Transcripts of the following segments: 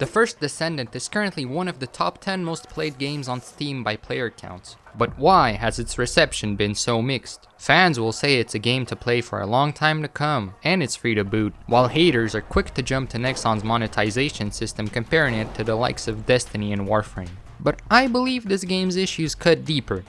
The First Descendant is currently one of the top 10 most played games on Steam by player counts. But why has its reception been so mixed? Fans will say it's a game to play for a long time to come, and it's free to boot, while haters are quick to jump to Nexon's monetization system, comparing it to the likes of Destiny and Warframe. But I believe this game's issues cut deeper,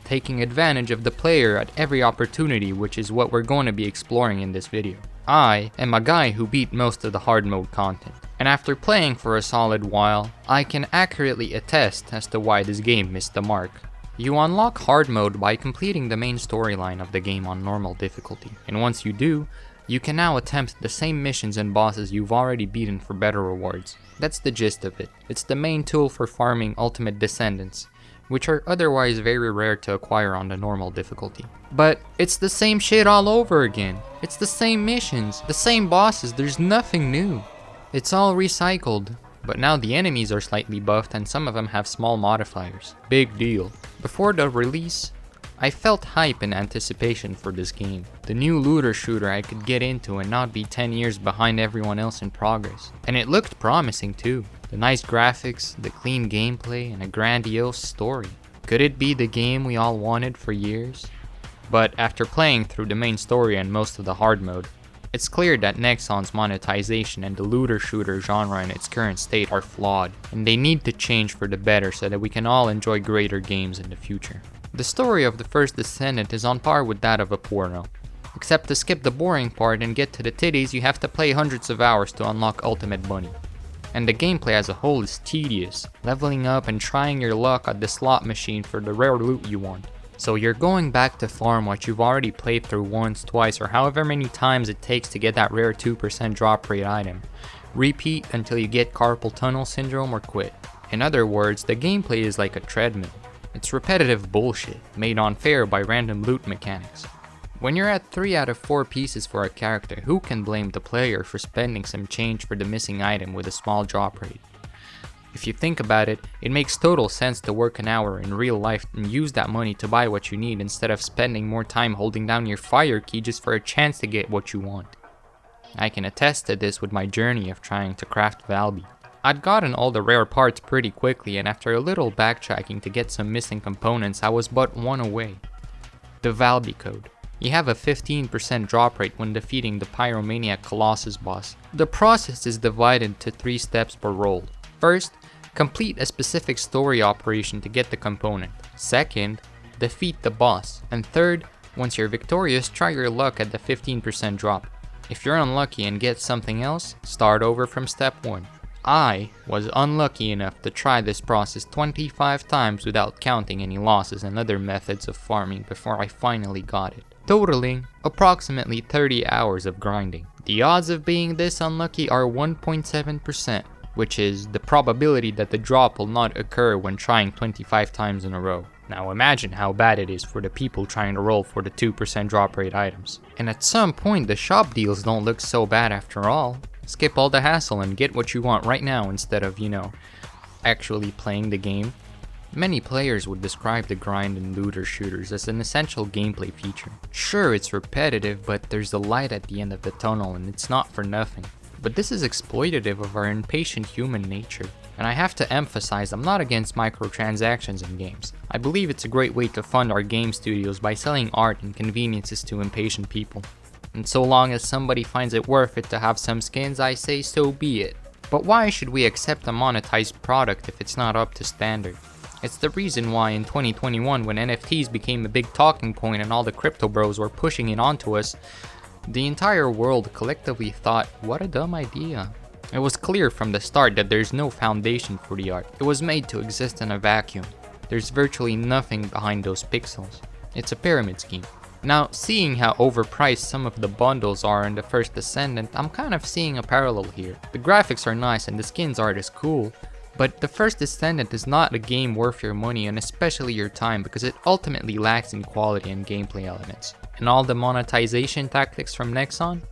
taking advantage of the player at every opportunity, which is what we're going to be exploring in this video. I am a guy who beat most of the hard mode content, and after playing for a solid while, I can accurately attest as to why this game missed the mark. You unlock hard mode by completing the main storyline of the game on normal difficulty, and once you do, you can now attempt the same missions and bosses you've already beaten for better rewards. That's the gist of it. It's the main tool for farming ultimate descendants, which are otherwise very rare to acquire on the normal difficulty. But it's the same shit all over again. It's the same missions, the same bosses, there's nothing new. It's all recycled, but now the enemies are slightly buffed and some of them have small modifiers. Big deal. Before the release, I felt hype and anticipation for this game. The new looter shooter I could get into and not be 10 years behind everyone else in progress. And it looked promising too. The nice graphics, the clean gameplay, and a grandiose story. Could it be the game we all wanted for years? But after playing through the main story and most of the hard mode, it's clear that Nexon's monetization and the looter shooter genre in its current state are flawed, and they need to change for the better so that we can all enjoy greater games in the future. The story of the First Descendant is on par with that of a porno. Except to skip the boring part and get to the titties, you have to play hundreds of hours to unlock ultimate money. And the gameplay as a whole is tedious, leveling up and trying your luck at the slot machine for the rare loot you want. So you're going back to farm what you've already played through once, twice, or however many times it takes to get that rare 2% drop rate item. Repeat until you get carpal tunnel syndrome or quit. In other words, the gameplay is like a treadmill. It's repetitive bullshit, made unfair by random loot mechanics. When you're at 3 out of 4 pieces for a character, who can blame the player for spending some change for the missing item with a small drop rate? If you think about it, it makes total sense to work an hour in real life and use that money to buy what you need instead of spending more time holding down your fire key just for a chance to get what you want. I can attest to this with my journey of trying to craft Valby. I'd gotten all the rare parts pretty quickly, and after a little backtracking to get some missing components, I was but one away. The Valby code. You have a 15% drop rate when defeating the Pyromaniac Colossus boss. The process is divided to 3 steps per roll. First, complete a specific story operation to get the component. Second, defeat the boss. And third, once you're victorious, try your luck at the 15% drop. If you're unlucky and get something else, start over from step 1. I was unlucky enough to try this process 25 times without counting any losses and other methods of farming before I finally got it, totaling approximately 30 hours of grinding. The odds of being this unlucky are 1.7%, which is the probability that the drop will not occur when trying 25 times in a row. Now imagine how bad it is for the people trying to roll for the 2% drop rate items. And at some point the shop deals don't look so bad after all. Skip all the hassle and get what you want right now instead of, actually playing the game. Many players would describe the grind in looter shooters as an essential gameplay feature. Sure, it's repetitive, but there's a light at the end of the tunnel and it's not for nothing. But this is exploitative of our impatient human nature. And I have to emphasize, I'm not against microtransactions in games. I believe it's a great way to fund our game studios by selling art and conveniences to impatient people. And so long as somebody finds it worth it to have some skins, I say so be it. But why should we accept a monetized product if it's not up to standard? It's the reason why in 2021, when NFTs became a big talking point and all the crypto bros were pushing it onto us, the entire world collectively thought, what a dumb idea. It was clear from the start that there's no foundation for the art. It was made to exist in a vacuum. There's virtually nothing behind those pixels. It's a pyramid scheme. Now, seeing how overpriced some of the bundles are in the First Descendant, I'm kind of seeing a parallel here. The graphics are nice and the skins art is cool, but the First Descendant is not a game worth your money and especially your time because it ultimately lacks in quality and gameplay elements. And all the monetization tactics from Nexon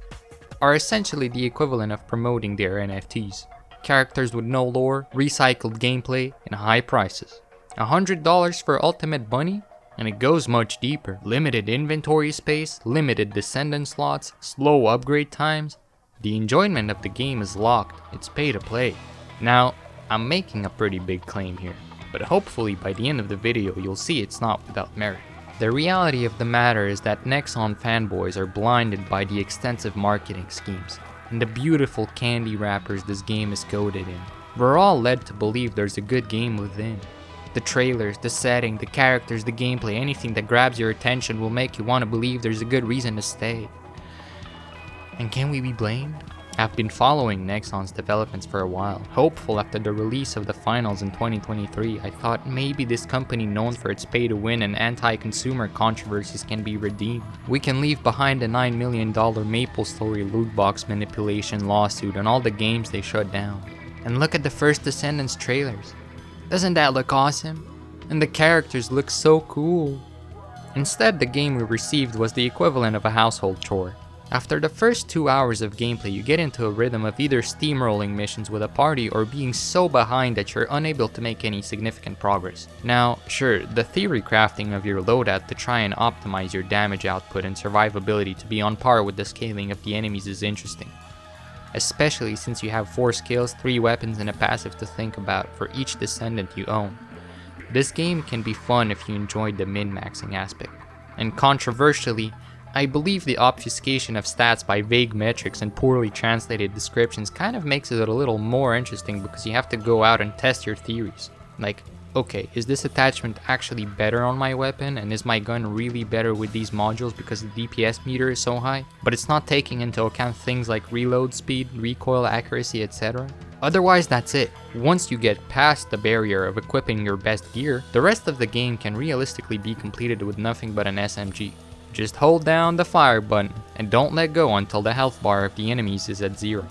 are essentially the equivalent of promoting their NFTs. Characters with no lore, recycled gameplay, and high prices. $100 for ultimate money? And it goes much deeper. Limited inventory space, limited descendant slots, slow upgrade times. The enjoyment of the game is locked. It's pay to play. Now, I'm making a pretty big claim here, but hopefully by the end of the video you'll see it's not without merit. The reality of the matter is that Nexon fanboys are blinded by the extensive marketing schemes and the beautiful candy wrappers this game is coated in. We're all led to believe there's a good game within. The trailers, the setting, the characters, the gameplay, anything that grabs your attention will make you want to believe there's a good reason to stay. And can we be blamed? I've been following Nexon's developments for a while. Hopeful after the release of the finals in 2023, I thought maybe this company known for its pay-to-win and anti-consumer controversies can be redeemed. We can leave behind the $9 million MapleStory loot box manipulation lawsuit and all the games they shut down. And look at the First Descendant's trailers. Doesn't that look awesome? And the characters look so cool. Instead, the game we received was the equivalent of a household chore. After the first 2 hours of gameplay, you get into a rhythm of either steamrolling missions with a party or being so behind that you're unable to make any significant progress. Now, sure, the theory crafting of your loadout to try and optimize your damage output and survivability to be on par with the scaling of the enemies is interesting. Especially since you have 4 skills, 3 weapons, and a passive to think about for each descendant you own. This game can be fun if you enjoyed the min-maxing aspect. And controversially, I believe the obfuscation of stats by vague metrics and poorly translated descriptions kind of makes it a little more interesting because you have to go out and test your theories. Like, okay, is this attachment actually better on my weapon, and is my gun really better with these modules because the DPS meter is so high? But it's not taking into account things like reload speed, recoil accuracy, etc. Otherwise, that's it. Once you get past the barrier of equipping your best gear, the rest of the game can realistically be completed with nothing but an SMG. Just hold down the fire button and don't let go until the health bar of the enemies is at 0.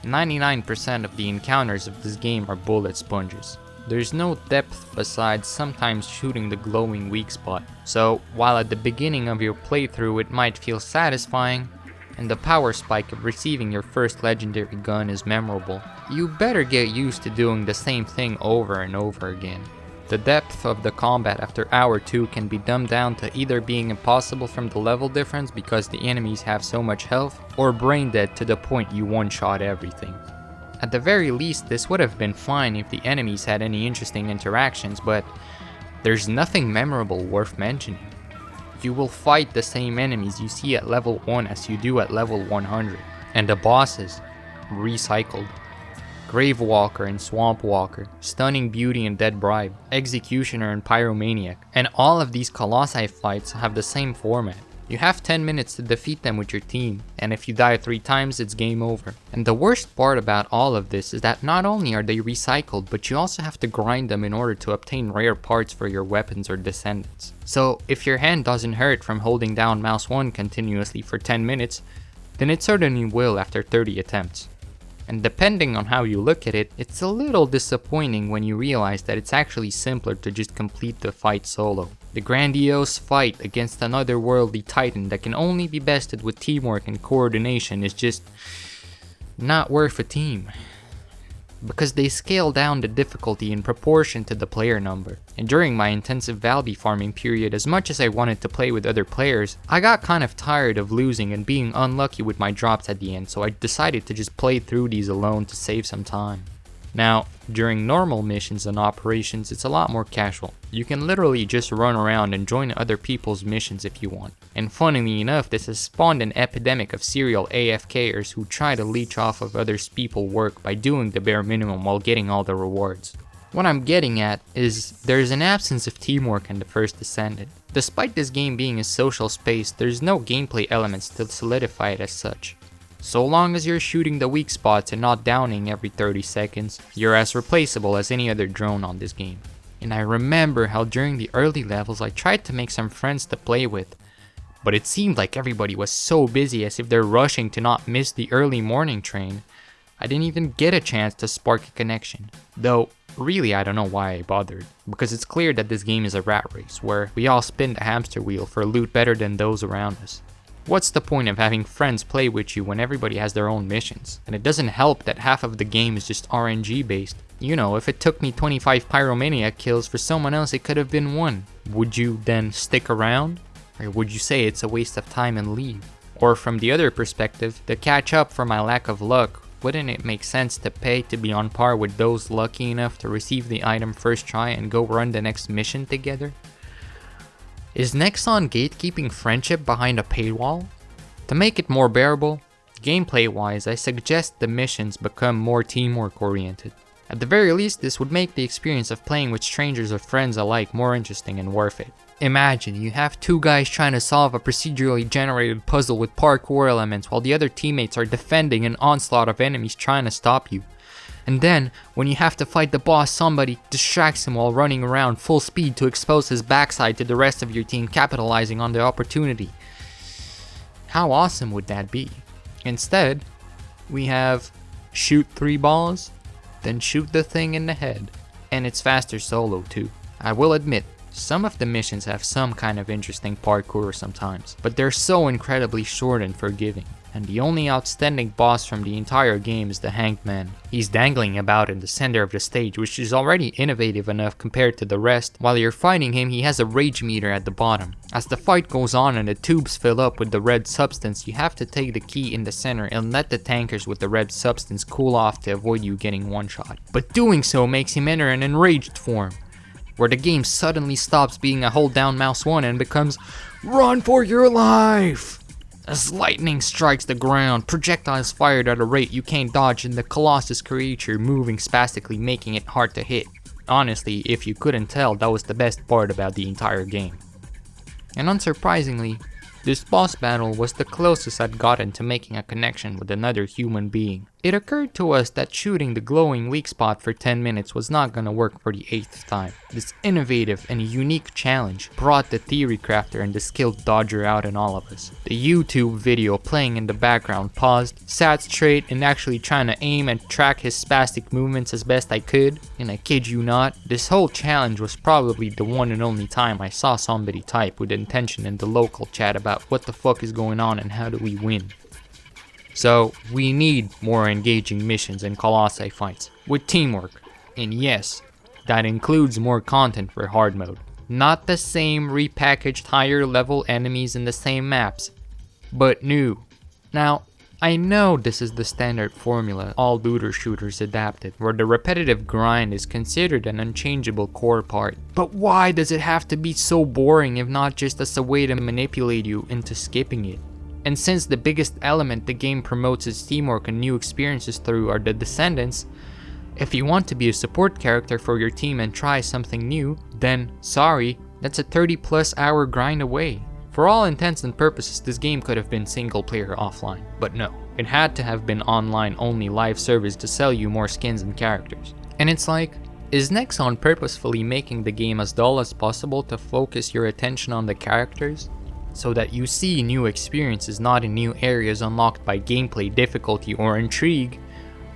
99% of the encounters of this game are bullet sponges. There's no depth besides sometimes shooting the glowing weak spot. So while at the beginning of your playthrough it might feel satisfying, and the power spike of receiving your first legendary gun is memorable, you better get used to doing the same thing over and over again. The depth of the combat after hour 2 can be dumbed down to either being impossible from the level difference because the enemies have so much health, or brain dead to the point you one-shot everything. At the very least, this would have been fine if the enemies had any interesting interactions, but there's nothing memorable worth mentioning. You will fight the same enemies you see at level 1 as you do at level 100, and the bosses, recycled. Gravewalker and Swampwalker, Stunning Beauty and Dead Bribe, Executioner and Pyromaniac, and all of these Colossi fights have the same format. You have 10 minutes to defeat them with your team, and if you die 3 times, it's game over. And the worst part about all of this is that not only are they recycled, but you also have to grind them in order to obtain rare parts for your weapons or descendants. So if your hand doesn't hurt from holding down mouse 1 continuously for 10 minutes, then it certainly will after 30 attempts. And depending on how you look at it, it's a little disappointing when you realize that it's actually simpler to just complete the fight solo. The grandiose fight against an otherworldly titan that can only be bested with teamwork and coordination is just not worth a team. Because they scale down the difficulty in proportion to the player number. And during my intensive Valby farming period, as much as I wanted to play with other players, I got kind of tired of losing and being unlucky with my drops at the end, so I decided to just play through these alone to save some time. Now, during normal missions and operations, it's a lot more casual. You can literally just run around and join other people's missions if you want. And funnily enough, this has spawned an epidemic of serial AFKers who try to leech off of others people's work by doing the bare minimum while getting all the rewards. What I'm getting at is there's an absence of teamwork in the First Descendant. Despite this game being a social space, there's no gameplay elements to solidify it as such. So long as you're shooting the weak spots and not downing every 30 seconds, you're as replaceable as any other drone on this game. And I remember how during the early levels I tried to make some friends to play with, but it seemed like everybody was so busy as if they're rushing to not miss the early morning train, I didn't even get a chance to spark a connection. Though, really I don't know why I bothered, because it's clear that this game is a rat race, where we all spin the hamster wheel for loot better than those around us. What's the point of having friends play with you when everybody has their own missions? And it doesn't help that half of the game is just RNG based. You know, if it took me 25 Pyromaniac kills for someone else, it could have been 1. Would you then stick around? Or would you say it's a waste of time and leave? Or from the other perspective, to catch up for my lack of luck, wouldn't it make sense to pay to be on par with those lucky enough to receive the item first try and go run the next mission together? Is Nexon gatekeeping friendship behind a paywall? To make it more bearable, gameplay wise, I suggest the missions become more teamwork oriented. At the very least, this would make the experience of playing with strangers or friends alike more interesting and worth it. Imagine you have two guys trying to solve a procedurally generated puzzle with parkour elements while the other teammates are defending an onslaught of enemies trying to stop you. And then, when you have to fight the boss, somebody distracts him while running around full speed to expose his backside to the rest of your team, capitalizing on the opportunity. How awesome would that be? Instead, we have shoot 3 balls, then shoot the thing in the head. And it's faster solo too. I will admit, some of the missions have some kind of interesting parkour sometimes, but they're so incredibly short and forgiving. And the only outstanding boss from the entire game is the Hanged Man. He's dangling about in the center of the stage, which is already innovative enough compared to the rest. While you're fighting him, he has a rage meter at the bottom. As the fight goes on and the tubes fill up with the red substance, you have to take the key in the center and let the tankers with the red substance cool off to avoid you getting one shot. But doing so makes him enter an enraged form, where the game suddenly stops being a hold down mouse 1 and becomes run for your life! As lightning strikes the ground, projectiles fired at a rate you can't dodge, and the Colossus creature moving spastically, making it hard to hit. Honestly, if you couldn't tell, that was the best part about the entire game. And unsurprisingly, this boss battle was the closest I'd gotten to making a connection with another human being. It occurred to us that shooting the glowing weak spot for 10 minutes was not gonna work for the 8th time. This innovative and unique challenge brought the theory crafter and the skilled dodger out in all of us. The YouTube video playing in the background paused, sat straight, and actually trying to aim and track his spastic movements as best I could. And I kid you not, this whole challenge was probably the one and only time I saw somebody type with intention in the local chat about what the fuck is going on and how do we win. So, we need more engaging missions and Colossi fights, with teamwork, and yes, that includes more content for hard mode. Not the same repackaged higher level enemies in the same maps, but new. Now, I know this is the standard formula all looter shooters adapted, where the repetitive grind is considered an unchangeable core part. But why does it have to be so boring if not just as a way to manipulate you into skipping it? And since the biggest element the game promotes its teamwork and new experiences through are the Descendants, if you want to be a support character for your team and try something new, then sorry, that's a 30+ hour grind away. For all intents and purposes, this game could have been single player offline, but no, it had to have been online only live service to sell you more skins and characters. And it's like, is Nexon purposefully making the game as dull as possible to focus your attention on the characters? So that you see new experiences not in new areas unlocked by gameplay difficulty or intrigue,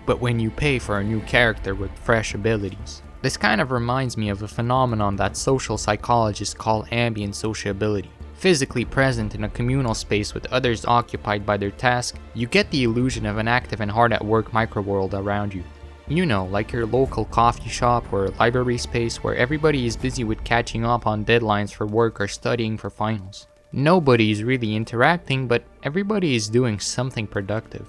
but when you pay for a new character with fresh abilities. This kind of reminds me of a phenomenon that social psychologists call ambient sociability. Physically present in a communal space with others occupied by their task, you get the illusion of an active and hard at work microworld around you. You know, like your local coffee shop or library space where everybody is busy with catching up on deadlines for work or studying for finals. Nobody is really interacting, but everybody is doing something productive.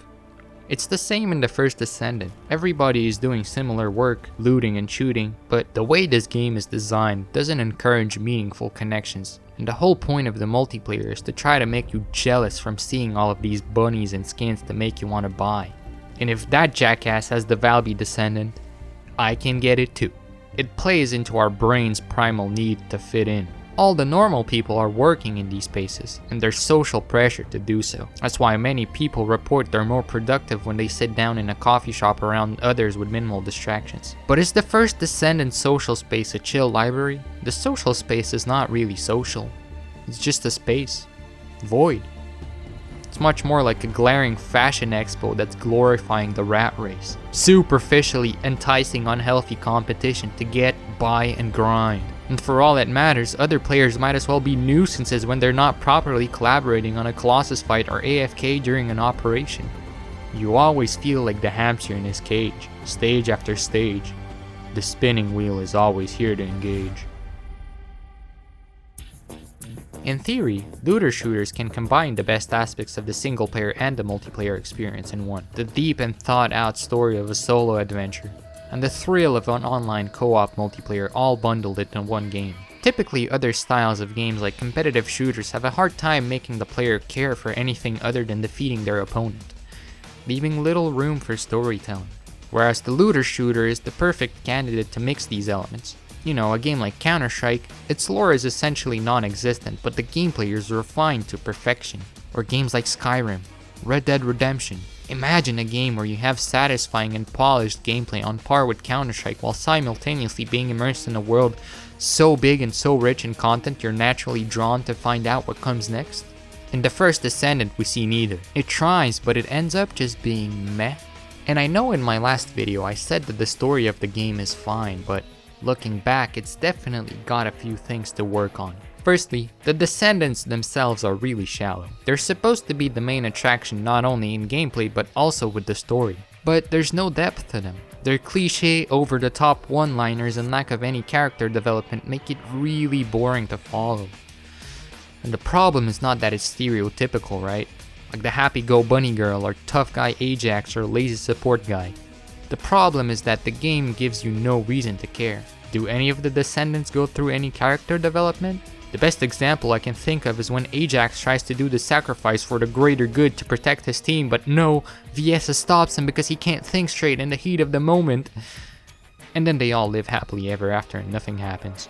It's the same in the First Descendant. Everybody is doing similar work, looting and shooting, but the way this game is designed doesn't encourage meaningful connections. And the whole point of the multiplayer is to try to make you jealous from seeing all of these bunnies and skins to make you want to buy. And if that jackass has the Valby Descendant, I can get it too. It plays into our brain's primal need to fit in. All the normal people are working in these spaces, and there's social pressure to do so. That's why many people report they're more productive when they sit down in a coffee shop around others with minimal distractions. But is the First Descendant social space a chill library? The social space is not really social. It's just a space. Void. It's much more like a glaring fashion expo that's glorifying the rat race. Superficially enticing unhealthy competition to get, buy, and grind. And for all that matters, other players might as well be nuisances when they're not properly collaborating on a Colossus fight or AFK during an operation. You always feel like the hamster in his cage, stage after stage. The spinning wheel is always here to engage. In theory, looter shooters can combine the best aspects of the single player and the multiplayer experience in one. The deep and thought out story of a solo adventure, and the thrill of an online co-op multiplayer all bundled in one game. Typically, other styles of games like competitive shooters have a hard time making the player care for anything other than defeating their opponent, leaving little room for storytelling. Whereas the looter shooter is the perfect candidate to mix these elements. You know, a game like Counter-Strike, its lore is essentially non-existent, but the gameplay is refined to perfection. Or games like Skyrim, Red Dead Redemption. Imagine a game where you have satisfying and polished gameplay on par with Counter-Strike while simultaneously being immersed in a world so big and so rich in content you're naturally drawn to find out what comes next. In the First Descendant we see neither. It tries, but it ends up just being meh. And I know in my last video I said that the story of the game is fine, but looking back, it's definitely got a few things to work on. Firstly, the Descendants themselves are really shallow. They're supposed to be the main attraction not only in gameplay but also with the story. But there's no depth to them. Their cliche, over-the-top one-liners and lack of any character development make it really boring to follow. And the problem is not that it's stereotypical, right? Like the happy-go-bunny girl or tough guy Ajax or lazy support guy. The problem is that the game gives you no reason to care. Do any of the Descendants go through any character development? The best example I can think of is when Ajax tries to do the sacrifice for the greater good to protect his team, but no, VS stops him because he can't think straight in the heat of the moment. And then they all live happily ever after and nothing happens.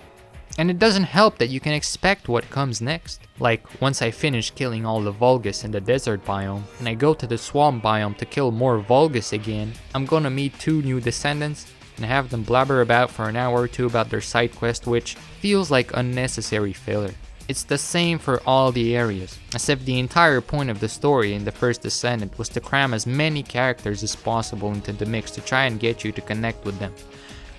And it doesn't help that you can expect what comes next. Like, once I finish killing all the Vulgus in the desert biome, and I go to the swamp biome to kill more Vulgus again, I'm gonna meet 2 new Descendants, and have them blabber about for an hour or two about their side quest, which feels like unnecessary filler. It's the same for all the areas, as if the entire point of the story in the First Descendant was to cram as many characters as possible into the mix to try and get you to connect with them,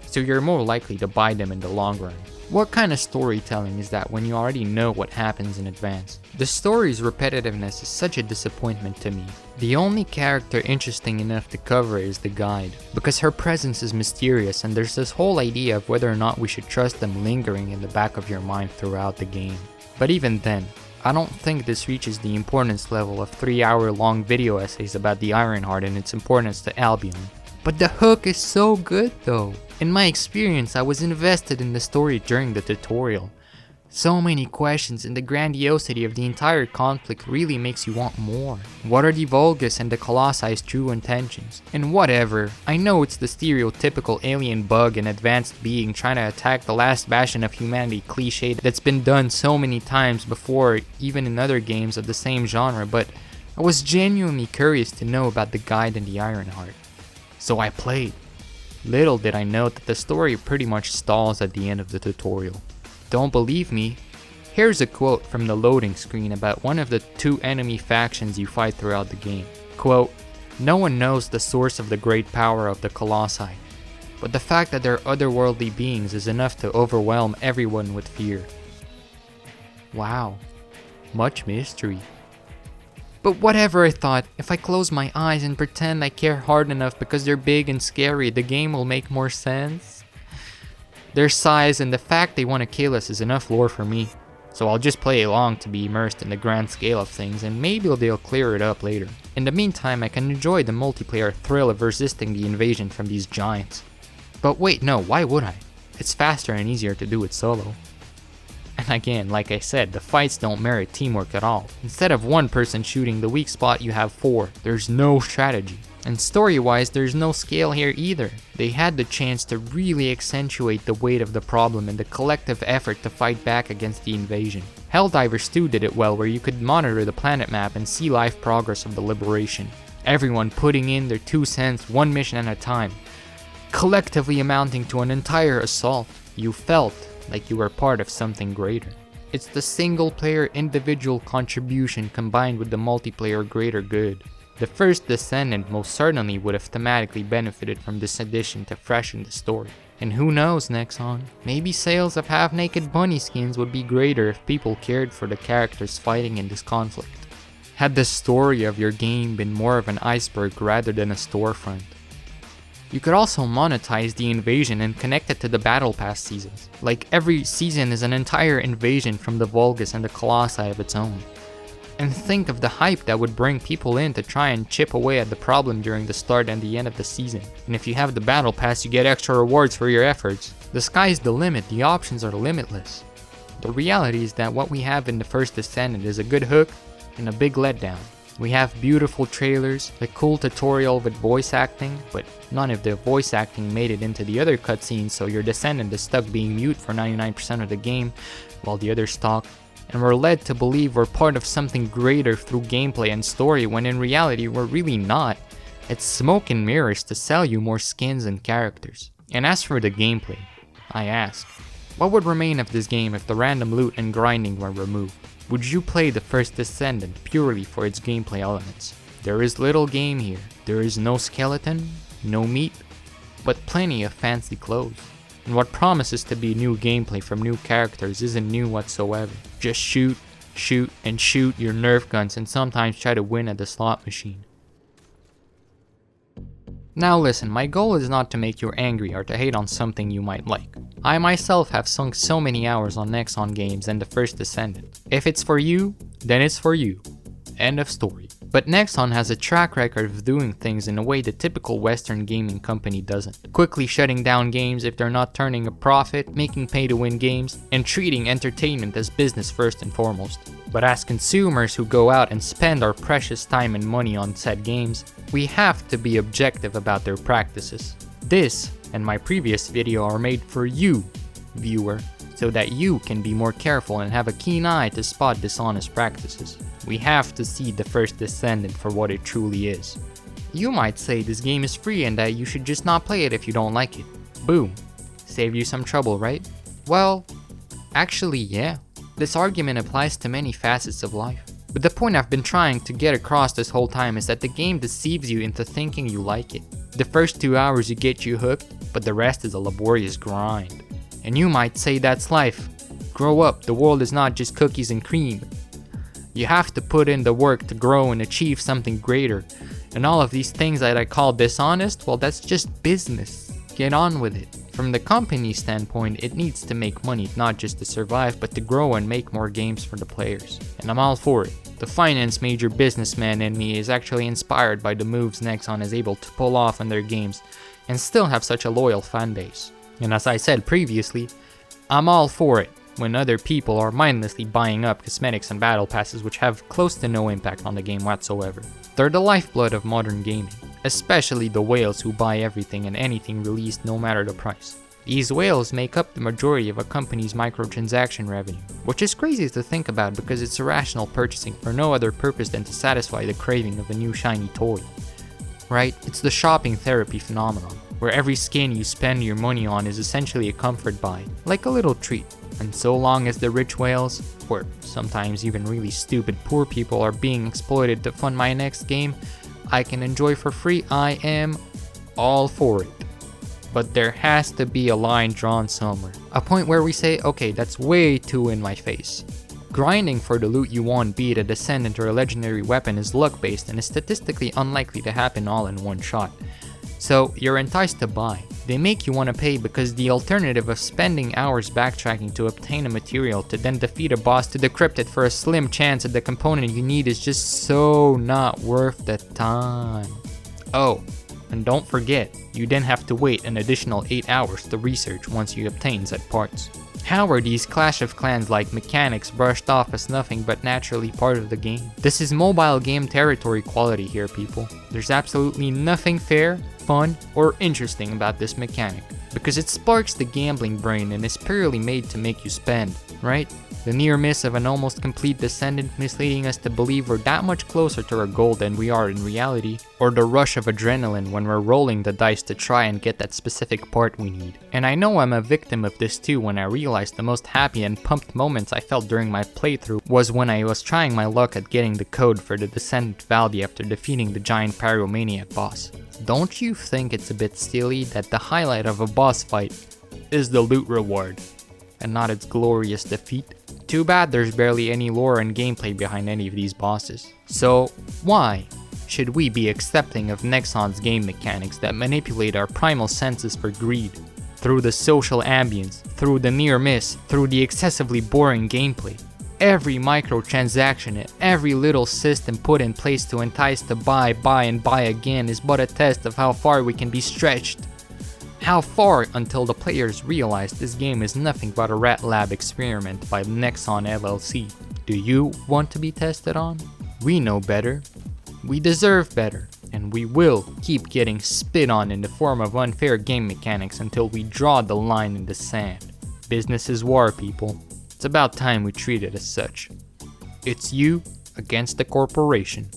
so you're more likely to buy them in the long run. What kind of storytelling is that when you already know what happens in advance? The story's repetitiveness is such a disappointment to me. The only character interesting enough to cover is the guide, because her presence is mysterious and there's this whole idea of whether or not we should trust them lingering in the back of your mind throughout the game. But even then, I don't think this reaches the importance level of 3-hour-long video essays about the Ironheart and its importance to Albion. But the hook is so good though. In my experience, I was invested in the story during the tutorial. So many questions and the grandiosity of the entire conflict really makes you want more. What are the Vulgus and the Colossi's true intentions? And whatever, I know it's the stereotypical alien bug and advanced being trying to attack the last bastion of humanity cliche that's been done so many times before, even in other games of the same genre, but I was genuinely curious to know about the guide and the Ironheart. So I played. Little did I know that the story pretty much stalls at the end of the tutorial. Don't believe me? Here's a quote from the loading screen about one of the 2 enemy factions you fight throughout the game. Quote, "No one knows the source of the great power of the Colossi, but the fact that they're otherworldly beings is enough to overwhelm everyone with fear." Wow, much mystery. But whatever, I thought, if I close my eyes and pretend I care hard enough because they're big and scary, the game will make more sense. Their size and the fact they want to kill us is enough lore for me, so I'll just play along to be immersed in the grand scale of things, and maybe they'll clear it up later. In the meantime, I can enjoy the multiplayer thrill of resisting the invasion from these giants. But wait, no, why would I? It's faster and easier to do it solo. And again, like I said, the fights don't merit teamwork at all. Instead of one person shooting the weak spot, you have 4. There's no strategy. And story-wise, there's no scale here either. They had the chance to really accentuate the weight of the problem and the collective effort to fight back against the invasion. Helldivers 2 did it well, where you could monitor the planet map and see life progress of the liberation. Everyone putting in their 2 cents, 1 mission at a time, collectively amounting to an entire assault. You felt like you were part of something greater. It's the single player individual contribution combined with the multiplayer greater good. The First Descendant most certainly would have thematically benefited from this addition to freshen the story. And who knows, Nexon, maybe sales of half-naked bunny skins would be greater if people cared for the characters fighting in this conflict. Had the story of your game been more of an iceberg rather than a storefront. You could also monetize the invasion and connect it to the battle pass seasons. Like every season is an entire invasion from the Vulgus and the Colossi of its own. And think of the hype that would bring people in to try and chip away at the problem during the start and the end of the season. And if you have the battle pass, you get extra rewards for your efforts. The sky's the limit, the options are limitless. The reality is that what we have in the First Descendant is a good hook and a big letdown. We have beautiful trailers, a cool tutorial with voice acting, but none of the voice acting made it into the other cutscenes, so your Descendant is stuck being mute for 99% of the game, while the others talk. And we're led to believe we're part of something greater through gameplay and story, when in reality we're really not. It's smoke and mirrors to sell you more skins and characters. And as for the gameplay, I ask, what would remain of this game if the random loot and grinding were removed? Would you play the First Descendant purely for its gameplay elements? There is little game here. There is no skeleton, no meat, but plenty of fancy clothes. And what promises to be new gameplay from new characters isn't new whatsoever. Just shoot, shoot, and shoot your Nerf guns and sometimes try to win at the slot machine. Now listen, my goal is not to make you angry or to hate on something you might like. I myself have sunk so many hours on Nexon games and the First Descendant. If it's for you, then it's for you. End of story. But Nexon has a track record of doing things in a way the typical Western gaming company doesn't. Quickly shutting down games if they're not turning a profit, making pay-to-win games, and treating entertainment as business first and foremost. But as consumers who go out and spend our precious time and money on said games, we have to be objective about their practices. This and my previous video are made for you, viewer, so that you can be more careful and have a keen eye to spot dishonest practices. We have to see the First Descendant for what it truly is. You might say this game is free and that you should just not play it if you don't like it. Boom. Save you some trouble, right? Well, actually yeah. This argument applies to many facets of life. But the point I've been trying to get across this whole time is that the game deceives you into thinking you like it. The first 2 hours you get you hooked, but the rest is a laborious grind. And you might say that's life. Grow up, the world is not just cookies and cream. You have to put in the work to grow and achieve something greater. And all of these things that I call dishonest, well, that's just business. Get on with it. From the company standpoint, it needs to make money, not just to survive, but to grow and make more games for the players. And I'm all for it. The finance major businessman in me is actually inspired by the moves Nexon is able to pull off in their games, and still have such a loyal fan base. And as I said previously, I'm all for it when other people are mindlessly buying up cosmetics and battle passes which have close to no impact on the game whatsoever. They're the lifeblood of modern gaming, especially the whales who buy everything and anything released no matter the price. These whales make up the majority of a company's microtransaction revenue, which is crazy to think about because it's irrational purchasing for no other purpose than to satisfy the craving of a new shiny toy. Right? It's the shopping therapy phenomenon, where every skin you spend your money on is essentially a comfort buy, like a little treat. And so long as the rich whales, or sometimes even really stupid poor people, are being exploited to fund my next game I can enjoy for free, I am all for it. But there has to be a line drawn somewhere. A point where we say, okay, that's way too in my face. Grinding for the loot you want, be it a Descendant or a legendary weapon, is luck based and is statistically unlikely to happen all in one shot. So you're enticed to buy. They make you want to pay because the alternative of spending hours backtracking to obtain a material to then defeat a boss to decrypt it for a slim chance at the component you need is just so not worth the time. Oh, and don't forget, you then have to wait an additional 8 hours to research once you obtain said parts. How are these Clash of Clans-like mechanics brushed off as nothing but naturally part of the game? This is mobile game territory quality here, people. There's absolutely nothing fair, fun, or interesting about this mechanic, because it sparks the gambling brain and is purely made to make you spend, right? The near miss of an almost complete Descendant misleading us to believe we're that much closer to our goal than we are in reality, or the rush of adrenaline when we're rolling the dice to try and get that specific part we need. And I know I'm a victim of this too when I realized the most happy and pumped moments I felt during my playthrough was when I was trying my luck at getting the code for the Descendant Valley after defeating the giant pyromaniac boss. Don't you think it's a bit silly that the highlight of a boss fight is the loot reward, and not its glorious defeat? Too bad there's barely any lore and gameplay behind any of these bosses. So why should we be accepting of Nexon's game mechanics that manipulate our primal senses for greed? Through the social ambience, through the near miss, through the excessively boring gameplay. Every microtransaction and every little system put in place to entice to buy, and buy again is but a test of how far we can be stretched. How far until the players realize this game is nothing but a rat lab experiment by Nexon LLC. Do you want to be tested on? We know better. We deserve better. And we will keep getting spit on in the form of unfair game mechanics until we draw the line in the sand. Business is war, people. It's about time we treat it as such. It's you against the corporation.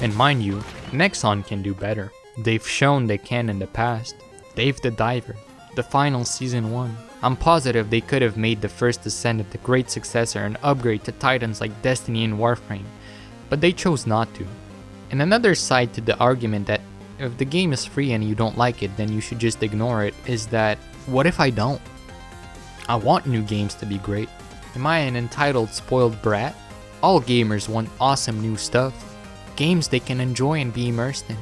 And mind you, Nexon can do better. They've shown they can in the past. Dave the Diver, the final Season 1. I'm positive they could have made the First Descendant a great successor and upgrade to titans like Destiny and Warframe, but they chose not to. And another side to the argument that if the game is free and you don't like it, then you should just ignore it is that, what if I don't? I want new games to be great. Am I an entitled spoiled brat? All gamers want awesome new stuff. Games they can enjoy and be immersed in.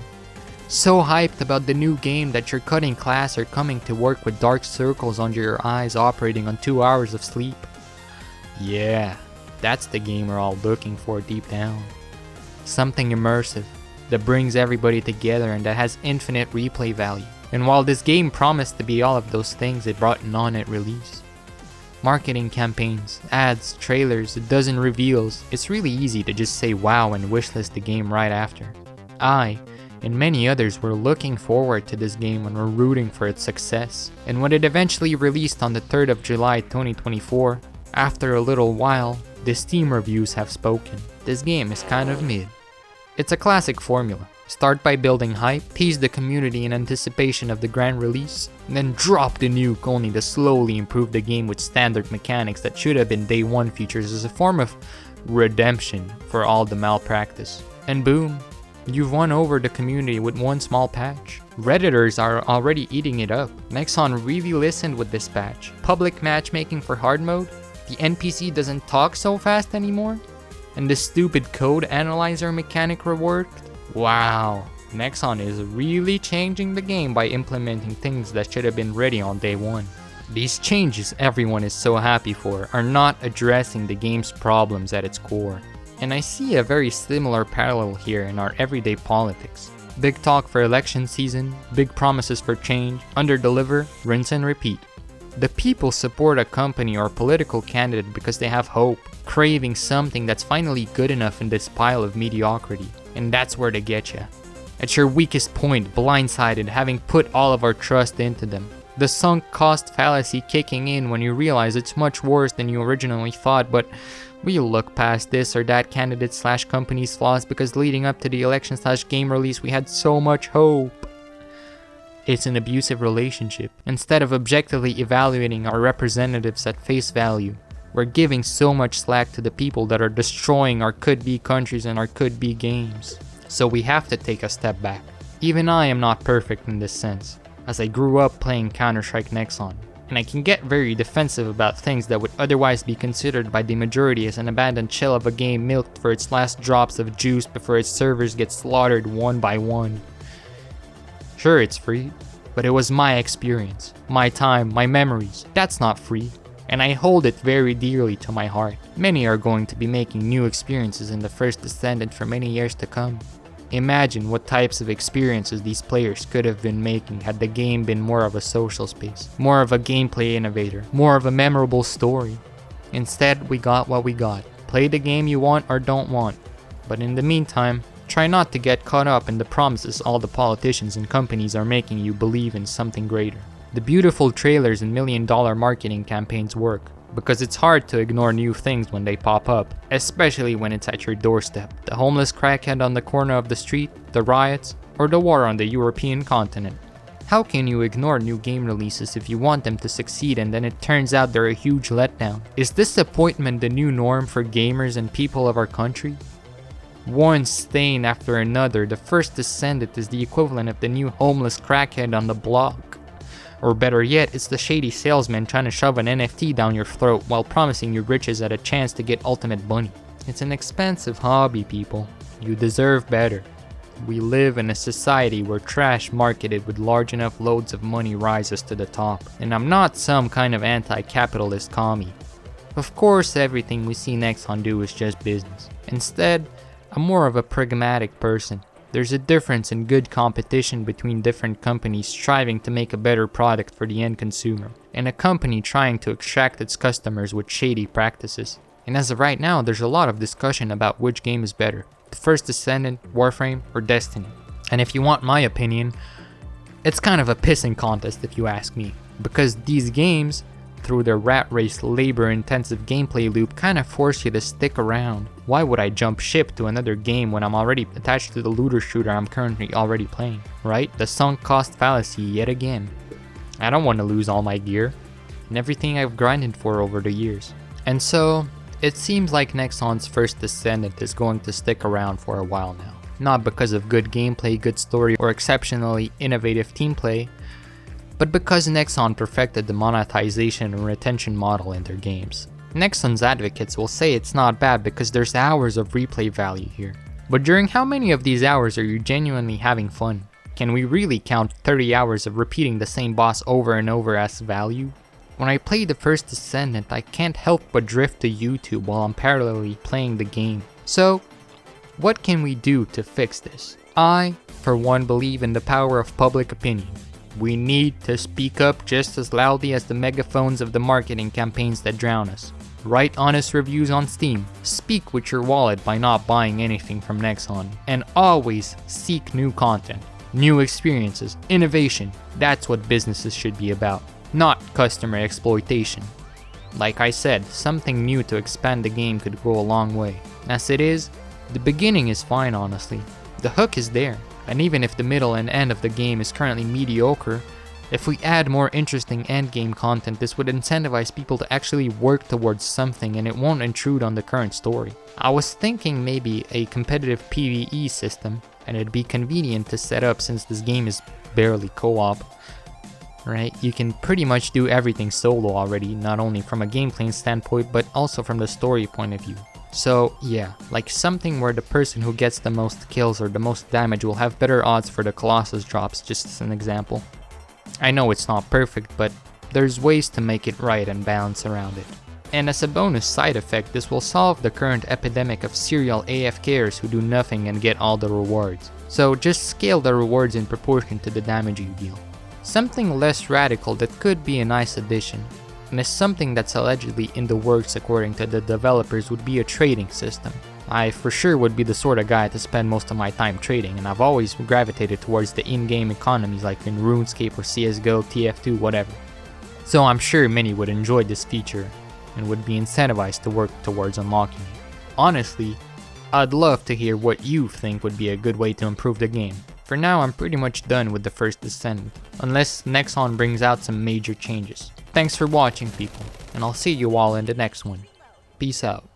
So hyped about the new game that you're cutting class or coming to work with dark circles under your eyes operating on 2 hours of sleep. Yeah, that's the game we're all looking for deep down. Something immersive that brings everybody together and that has infinite replay value. And while this game promised to be all of those things it brought on at release, marketing campaigns, ads, trailers, a dozen reveals, it's really easy to just say wow and wishlist the game right after. I, and many others were looking forward to this game and were rooting for its success. And when it eventually released on the 3rd of July 2024, after a little while, the Steam reviews have spoken. This game is kind of mid. It's a classic formula. Start by building hype, tease the community in anticipation of the grand release, and then drop the nuke only to slowly improve the game with standard mechanics that should have been day one features as a form of redemption for all the malpractice. And boom, you've won over the community with one small patch. Redditors are already eating it up. Nexon really listened with this patch. Public matchmaking for hard mode, the NPC doesn't talk so fast anymore, and the stupid code analyzer mechanic reworked. Wow, Nexon is really changing the game by implementing things that should have been ready on day one. These changes everyone is so happy for are not addressing the game's problems at its core. And I see a very similar parallel here in our everyday politics. Big talk for election season, big promises for change, underdeliver, rinse and repeat. The people support a company or political candidate because they have hope, craving something that's finally good enough in this pile of mediocrity. And that's where they get you. At your weakest point, blindsided, having put all of our trust into them. The sunk cost fallacy kicking in when you realize it's much worse than you originally thought, but we'll look past this or that candidate / company's flaws because leading up to the election / game release we had so much hope. It's an abusive relationship. Instead of objectively evaluating our representatives at face value, we're giving so much slack to the people that are destroying our could-be countries and our could-be games. So we have to take a step back. Even I am not perfect in this sense, as I grew up playing Counter-Strike Nexon, and I can get very defensive about things that would otherwise be considered by the majority as an abandoned shell of a game milked for its last drops of juice before its servers get slaughtered one by one. Sure, it's free, but it was my experience, my time, my memories. That's not free. And I hold it very dearly to my heart. Many are going to be making new experiences in the First Descendant for many years to come. Imagine what types of experiences these players could have been making had the game been more of a social space, more of a gameplay innovator, more of a memorable story. Instead, we got what we got. Play the game you want or don't want. But in the meantime, try not to get caught up in the promises all the politicians and companies are making you believe in something greater. The beautiful trailers and million-dollar marketing campaigns work, because it's hard to ignore new things when they pop up, especially when it's at your doorstep. The homeless crackhead on the corner of the street, the riots, or the war on the European continent. How can you ignore new game releases if you want them to succeed and then it turns out they're a huge letdown? Is disappointment the new norm for gamers and people of our country? One stain after another, the First Descendant is the equivalent of the new homeless crackhead on the block. Or better yet, it's the shady salesman trying to shove an NFT down your throat while promising you riches at a chance to get ultimate money. It's an expensive hobby, people. You deserve better. We live in a society where trash marketed with large enough loads of money rises to the top, and I'm not some kind of anti-capitalist commie. Of course, everything we see Nexon do is just business. Instead, I'm more of a pragmatic person. There's a difference in good competition between different companies striving to make a better product for the end consumer, and a company trying to extract its customers with shady practices. And as of right now, there's a lot of discussion about which game is better, the First Descendant, Warframe, or Destiny. And if you want my opinion, it's kind of a pissing contest if you ask me, because these games, through their rat race labor-intensive gameplay loop, kind of force you to stick around. Why would I jump ship to another game when I'm already attached to the looter shooter I'm currently already playing, right? The sunk cost fallacy yet again. I don't want to lose all my gear and everything I've grinded for over the years. And so, it seems like Nexon's First Descendant is going to stick around for a while now. Not because of good gameplay, good story, or exceptionally innovative team play, but because Nexon perfected the monetization and retention model in their games. Nexon's advocates will say it's not bad because there's hours of replay value here. But during how many of these hours are you genuinely having fun? Can we really count 30 hours of repeating the same boss over and over as value? When I play the First Descendant, I can't help but drift to YouTube while I'm parallelly playing the game. So, what can we do to fix this? I, for one, believe in the power of public opinion. We need to speak up just as loudly as the megaphones of the marketing campaigns that drown us. Write honest reviews on Steam, speak with your wallet by not buying anything from Nexon, and always seek new content, new experiences, innovation. That's what businesses should be about, not customer exploitation. Like I said, something new to expand the game could go a long way. As it is, the beginning is fine honestly. The hook is there. And even if the middle and end of the game is currently mediocre, if we add more interesting endgame content, this would incentivize people to actually work towards something and it won't intrude on the current story. I was thinking maybe a competitive PvE system, and it'd be convenient to set up since this game is barely co-op. Right? You can pretty much do everything solo already, not only from a gameplay standpoint, but also from the story point of view. So yeah, like something where the person who gets the most kills or the most damage will have better odds for the Colossus drops, just as an example. I know it's not perfect, but there's ways to make it right and balance around it. And as a bonus side effect, this will solve the current epidemic of serial AFKers who do nothing and get all the rewards. So just scale the rewards in proportion to the damage you deal. Something less radical that could be a nice addition, and is something that's allegedly in the works according to the developers, would be a trading system. I for sure would be the sort of guy to spend most of my time trading, and I've always gravitated towards the in-game economies like in RuneScape or CSGO, TF2, whatever. So I'm sure many would enjoy this feature and would be incentivized to work towards unlocking it. Honestly, I'd love to hear what you think would be a good way to improve the game. For now, I'm pretty much done with the First Descendant, unless Nexon brings out some major changes. Thanks for watching, people, and I'll see you all in the next one. Peace out.